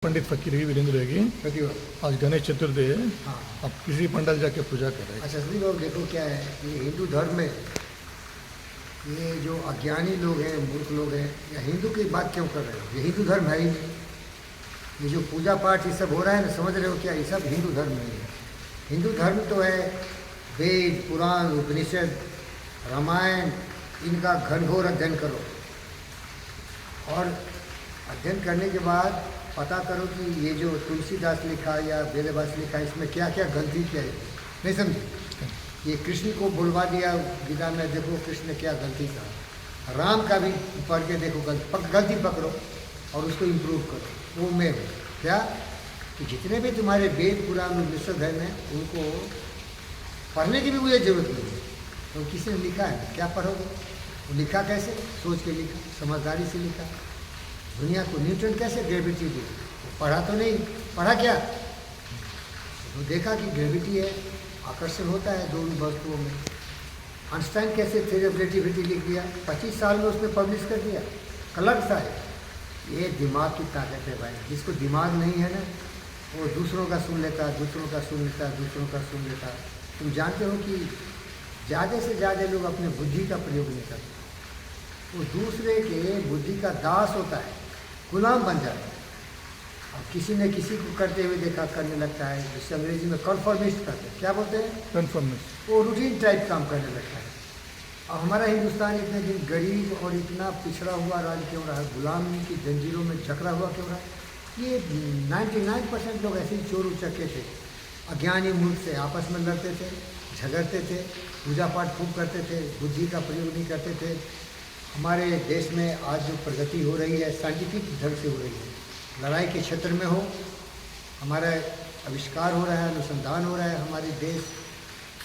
पंडित फकीर की वीरेंद्र रहेगी। आज गणेश चतुर्थी है। हाँ। अब किसी पंडाल जाके पूजा कर रहे हैं। अच्छा सभी लोग देखो क्या है, ये हिंदू धर्म में ये जो अज्ञानी लोग हैं, मूर्ख लोग हैं, या हिंदू की बात क्यों कर रहे हो? ये हिंदू धर्म है ही नहीं। ये जो पूजा पाठ ये सब हो रहा है ना, समझ रहे हो क्या? ये सब हिंदू धर्म नहीं है। हिंदू धर्म तो है वेद, पुराण, उपनिषद, रामायण, इनका घनघोर अध्ययन करो और अध्ययन करने के बाद पता करो कि ये जो तुलसीदास लिखा या वेदव्यास लिखा इसमें क्या क्या गलती किया है। नहीं समझे? ये कृष्ण को बुलवा दिया गीता में, देखो कृष्ण ने क्या गलती कहा। राम का भी पढ़ के देखो गलती पकड़ो और उसको इम्प्रूव करो। वो मैं हूँ क्या कि जितने भी तुम्हारे वेद, पुराण, उपनिषद हैं उनको पढ़ने की भी मुझे ज़रूरत नहीं है। तो किसी ने लिखा है, क्या पढ़ोगे? वो लिखा कैसे? सोच के लिखा, समझदारी से लिखा। दुनिया को न्यूटन कैसे ग्रेविटी दी? पढ़ा तो नहीं, पढ़ा क्या? तो देखा कि ग्रेविटी है, आकर्षण होता है दोनों वस्तुओं में। आइंस्टाइन कैसे थ्योरी ऑफ रिलेटिविटी लिख दिया, 25 साल में उसने पब्लिश कर दिया। कलर सा है। ये दिमाग की ताकत है भाई। जिसको दिमाग नहीं है ना, वो दूसरों का सुन लेता, दूसरों का सुन लेता, दूसरों का सुन लेता। तुम जानते हो कि ज़्यादा से ज़्यादा लोग अपने बुद्धि का प्रयोग नहीं करते। वो दूसरे के बुद्धि का दास होता है, गुलाम बन जाता है। अब किसी ने किसी को करते हुए देखा, करने लगता है, जिससे अंग्रेजी में कन्फर्मिस्ट करते हैं। क्या बोलते हैं? कन्फर्मिस्ट। वो रूटीन टाइप काम करने लगता है। अब हमारा हिंदुस्तान इतने दिन गरीब और इतना पिछड़ा हुआ राज्य क्यों रहा है? गुलामी की जंजीरों में जकड़ा हुआ क्यों रहा है? ये 99% लोग ऐसे ही चोर उचक्के थे, अज्ञानी मूर्ख से आपस में लड़ते थे, झगड़ते थे, पूजा पाठ खूब करते थे, बुद्धि का प्रयोग नहीं करते थे। हमारे देश में आज जो प्रगति हो रही है साइंटिफिक ढंग से हो रही है। लड़ाई के क्षेत्र में हो, हमारा आविष्कार हो रहा है, अनुसंधान हो रहा है। हमारे देश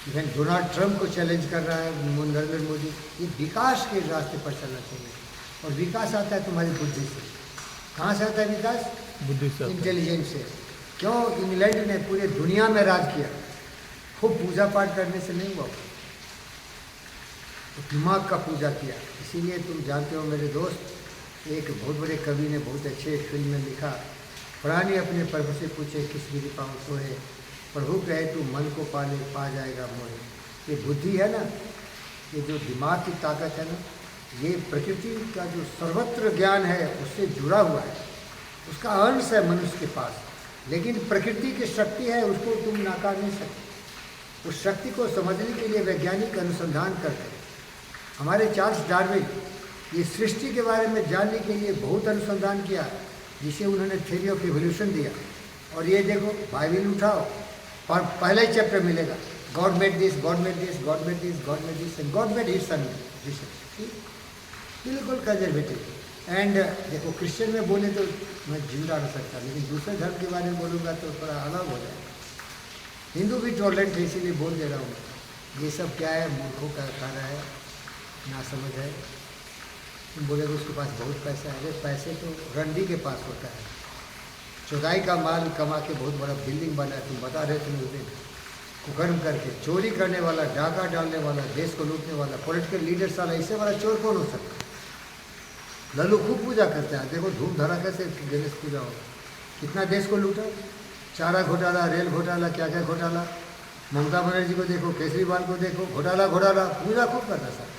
इवन डोनाल्ड ट्रंप को चैलेंज कर रहा है नरेंद्र मोदी। ये विकास के रास्ते पर चलना चाहिए। और विकास आता है तुम्हारी बुद्धि से। कहाँ से आता है विकास? बुद्धि से, इंटेलिजेंस से। क्यों? इंग्लैंड ने पूरे दुनिया में राज किया, खूब पूजा पाठ करने से नहीं हुआ, तो दिमाग का पूजा किया। इसीलिए तुम जानते हो मेरे दोस्त, एक बहुत बड़े कवि ने बहुत अच्छे फिल्म में लिखा, प्राणी अपने प्रभु से पूछे किस गिरी पाँव सोए, प्रभु कहे तू मन को पाले पा जाएगा मोहे। ये बुद्धि है ना, ये जो दिमाग की ताकत है ना, ये प्रकृति का जो सर्वत्र ज्ञान है उससे जुड़ा हुआ है। उसका अंश है मनुष्य के पास, लेकिन प्रकृति की शक्ति है, उसको तुम नकार नहीं सकते। उस शक्ति को समझने के लिए वैज्ञानिक अनुसंधान करते हैं। हमारे चार्ल्स डार्विन ये सृष्टि के बारे में जानने के लिए बहुत अनुसंधान किया, जिसे उन्होंने थ्योरी ऑफ इवोल्यूशन दिया। और ये देखो, बाइबल उठाओ, पर पहला ही चैप्टर मिलेगा, God made this, God made this, God made this, God made this and God made his son. बिल्कुल कंजर्वेटिव। एंड देखो, क्रिश्चियन में बोले तो मैं जिंदा रह सकता, लेकिन दूसरे धर्म के बारे में बोलूँगा तो थोड़ा अलग हो जाएगा। हिंदू भी टॉलरेंट है, इसीलिए बोल दे रहा हूँ। ये सब क्या है? मूर्खों का कार्य है, ना समझ है। तुम बोलेगे उसके पास बहुत पैसा है। अरे पैसे तो रंडी के पास होता है। चुराई का माल कमा के बहुत बड़ा बिल्डिंग बना है। तुम बता रहे थे उस दिन, कुकर्म करके चोरी करने वाला, डाका डालने वाला, देश को लूटने वाला, पॉलिटिकल लीडर साला, इससे बड़ा चोर कौन हो सकता है? लल्लू खूब पूजा करते हैं। देखो धूम धड़ाका से गणेश पूजा होगा। कितना देश को लूटा, चारा घोटाला, रेल घोटाला, क्या क्या घोटाला। ममता बनर्जी को देखो, केजरीवाल को देखो, घोटाला घोटाला, पूजा खूब करता सर।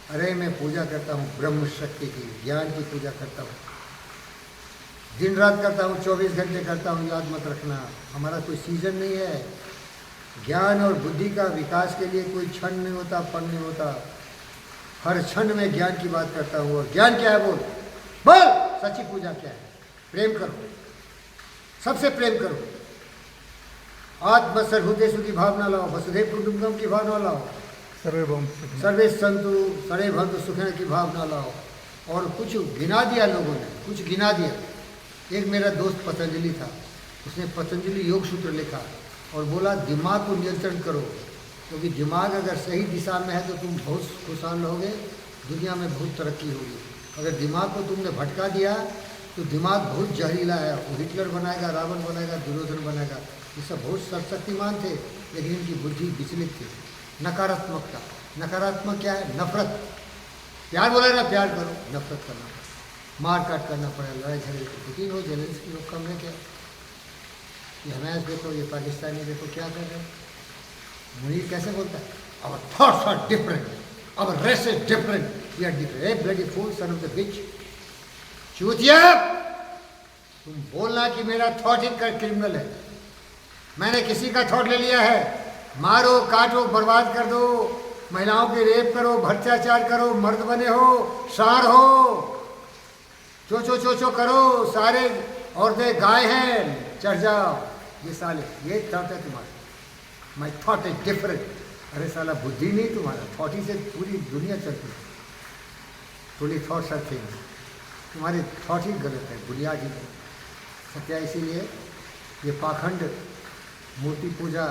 अरे मैं पूजा करता हूँ ब्रह्म शक्ति की, ज्ञान की पूजा करता हूँ, दिन रात करता हूँ, 24 घंटे करता हूँ। याद मत रखना, हमारा कोई सीजन नहीं है। ज्ञान और बुद्धि का विकास के लिए कोई क्षण नहीं होता, पल नहीं होता। हर क्षण में ज्ञान की बात करता हूँ। और ज्ञान क्या है? बोल बोल, सच्ची पूजा क्या है? प्रेम करो, सबसे प्रेम करो, आत्म सर्वभूतेषु की भावना लाओ, वसुधैव कुटुंबकम की भावना लाओ, सर्वे संतु सर्वे भवन्तु सुखिनः की भावना लाओ। और कुछ गिना दिया लोगों ने, कुछ गिना दिया। एक मेरा दोस्त पतंजलि था, उसने पतंजलि योग सूत्र लिखा और बोला दिमाग को नियंत्रण करो, क्योंकि दिमाग अगर सही दिशा में है तो तुम बहुत खुशहाल रहोगे, दुनिया में बहुत तरक्की होगी। अगर दिमाग को तुमने भटका दिया तो दिमाग बहुत जहरीला है, वो हिटलर बनाएगा, रावण बनाएगा, दुर्योधन बनाएगा। ये सब बहुत शक्तिमान थे, लेकिन इनकी बुद्धि विचलित थी। नकारात्मकता, नकारात्मक क्या है? नफरत। प्यार बोला ना, प्यार करो, नफरत करना। मार काट करना पड़ा, लड़ाई झगड़े। पुतिन हो, जेलेंस्की हो, कम है क्या? ये हमारे देखो, ये पाकिस्तानी देखो क्या कर रहे हैं। मुनीर कैसे बोलता है, our thoughts are different, our race is different, we are different. A bloody fool, son of the bitch, चूतिया, तुम बोलना कि मेरा थॉट ही क्रिमिनल है। मैंने किसी का थॉट ले लिया है? मारो, काटो, बर्बाद कर दो, महिलाओं के रेप करो, भ्रष्टाचार करो, मर्द बने हो, सार हो, चो करो, सारे औरतें गाय हैं, चढ़ जाओ। ये साले, ये थॉट है तुम्हारा। My thought is different. अरे साला, बुद्धि नहीं तुम्हारा, थॉट ही से पूरी दुनिया चलती है। थोड़ी थॉट्स आर थिंग्स, तुम्हारे थॉट ही गलत है, बुनियाद ही गलत। सत्या इसीलिए ये पाखंड, मूर्ति पूजा,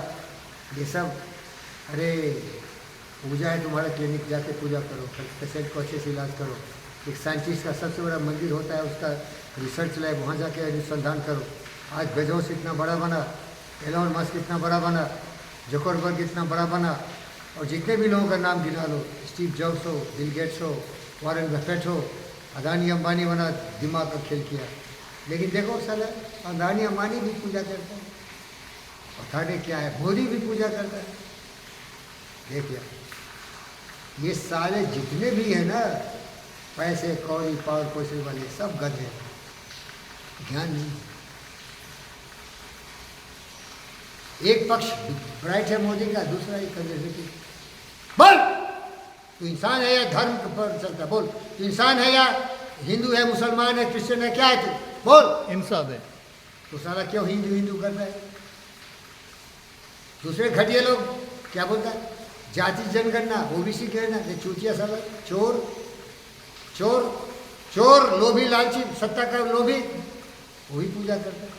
ये सब, अरे पूजा है तुम्हारा, क्लिनिक जाके पूजा करो, पेशेंट को अच्छे से इलाज करो। एक साइंटिस्ट का सबसे बड़ा मंदिर होता है, उसका रिसर्च लैब, वहाँ जाके अनुसंधान करो। आज बेजोस इतना बड़ा बना, एलोन मस्क इतना बड़ा बना, जुकरबर्ग इतना बड़ा बना, और जितने भी लोगों का नाम गिना लो, स्टीव जॉब्स हो, बिल गेट्स हो, वॉरेन बफेट हो, अदानी अंबानी बना, दिमाग का खेल किया। लेकिन देखो साला, अदानी अंबानी भी पूजा करता है, और थाने क्या है, मोदी भी पूजा करता है। देखिए, ये सारे जितने भी हैं ना, पैसे कौड़ी पावर पोषण वाले, सब गधे हैं, ज्ञान नहीं। एक पक्ष राइट है मोदी का, दूसरा एक कंजर्वेटिव। बोल, तू इंसान है या धर्म पर चलता? बोल, तू इंसान है या हिंदू है, मुसलमान है, क्रिश्चियन है, क्या है तू? बोल। इंसान है। तो साला क्यों हिंदू हिंदू कर रहा है? दूसरे घटिया लोग क्या बोलता है, जाति जनगणना, ओबीसी कहना, ये चूतिया साला, चोर चोर चोर, लोभी लालची, सत्ता का लोभी, वही पूजा करता है।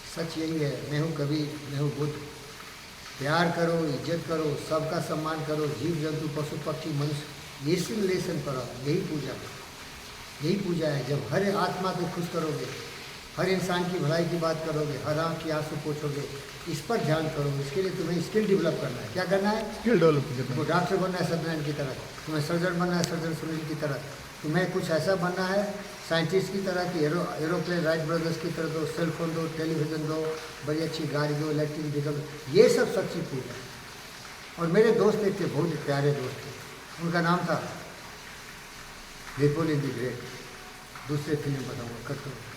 सच यही है, मैं हूँ कबीर, मैं हूँ बुद्ध। प्यार करो, इज्जत करो, सबका सम्मान करो, जीव जंतु पशु पक्षी मनुष्य, इसी रिलेशन करो, यही पूजा है, यही पूजा है। जब हर आत्मा को खुश करोगे, हर इंसान की भलाई की बात करोगे, हर आँख की आंसू पोछोगे, इस पर ध्यान करो। इसके लिए तुम्हें स्किल डेवलप करना है। क्या करना है? स्किल डेवलप करना तुम्हें डॉक्टर बनना है सत्यनारायण की तरह, तुम्हें सर्जन बनना है सर्जन सुनील की तरह, तुम्हें कुछ ऐसा बनना है साइंटिस्ट की तरह कि एरोप्लेन राइट ब्रदर्स की तरह दो, सेल फोन दो, टेलीविज़न दो, बड़ी अच्छी गाड़ी दो, इलेक्ट्रिक व्हीकल, ये सब सच्ची पूजा है। और मेरे दोस्त एक थे, बहुत प्यारे दोस्त थे, उनका नाम था नेपोलियन द ग्रेट। दूसरे फिल्म बताऊँगा, कट करो।